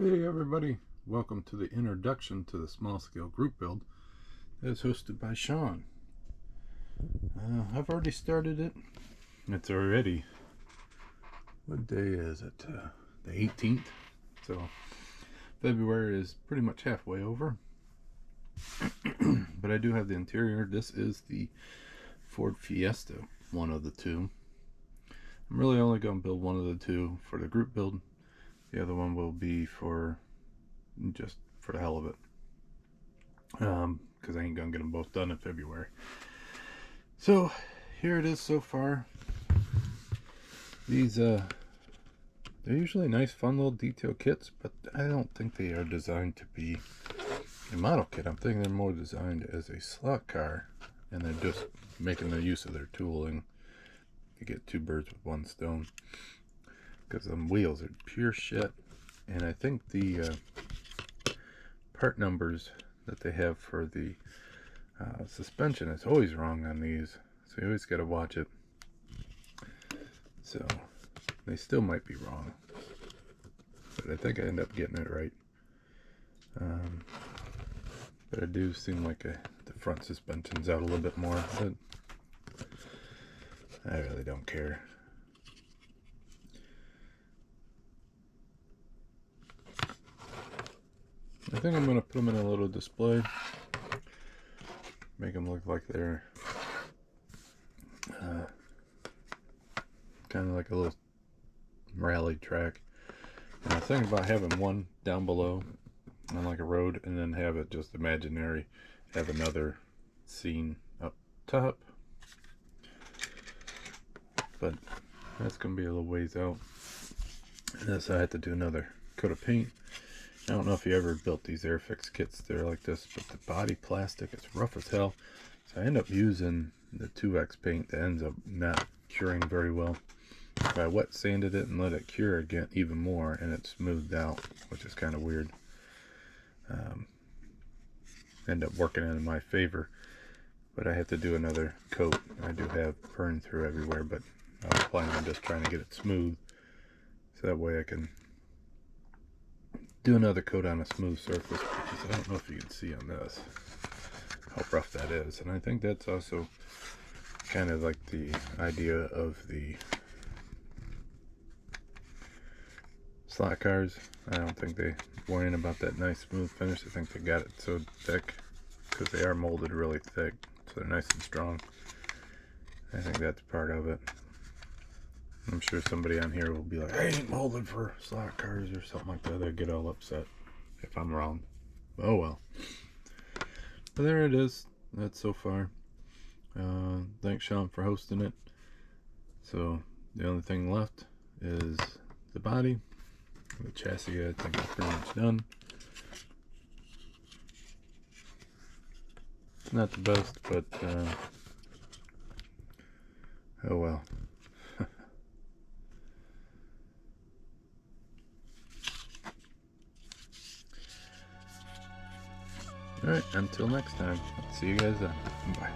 Hey everybody, welcome to the introduction to the small scale group build as hosted by Shawn. I've already started it. It's already, what day is it? The 18th. So February is pretty much halfway over. But I do have the interior. This is the Ford Fiesta, one of the two. I'm really only going to build one of the two for the group build. The other one will be for just for the hell of it, because I ain't gonna get them both done in February. So here it is so far. These they're usually nice, fun little detail kits, but I don't think they are designed to be a model kit. I'm thinking they're more designed as a slot car, and they're just making the use of their tooling to get two birds with one stone. Because them wheels are pure shit, and I think the part numbers that they have for the suspension is always wrong on these, so you always got to watch it. So they still might be wrong, but I think I end up getting it right. But I do seem like the front suspension's out a little bit more, but I really don't care. I think I'm going to put them in a little display, make them look like they're kind of like a little rally track. And I think about having one down below on like a road, and then have it just imaginary, have another scene up top. But that's going to be a little ways out. And this, I had to do another coat of paint. I don't know if you ever built these AirFix kits. They're like this, but the body plastic is rough as hell. So I end up using the 2X paint that ends up not curing very well. If I wet sanded it and let it cure again even more, and it smoothed out, which is kind of weird. End up working in my favor, but I have to do another coat. I do have burn through everywhere, but I was planning on just trying to get it smooth, so that way I can do another coat on a smooth surface, because I don't know if you can see on this how rough that is. And I think that's also kind of like the idea of the slot cars. I don't think they worrying about that nice smooth finish. I think they got it so thick because they are molded really thick, so they're nice and strong. I think that's part of it. I'm sure somebody on here will be like, I ain't molded for slot cars or something like that. They'll get all upset if I'm wrong. Oh well. But there it is. That's so far. Thanks Shawn for hosting it. So the only thing left is the body. The chassis I think is pretty much done. It's not the best, but oh well. Alright, until next time. See you guys then. Bye.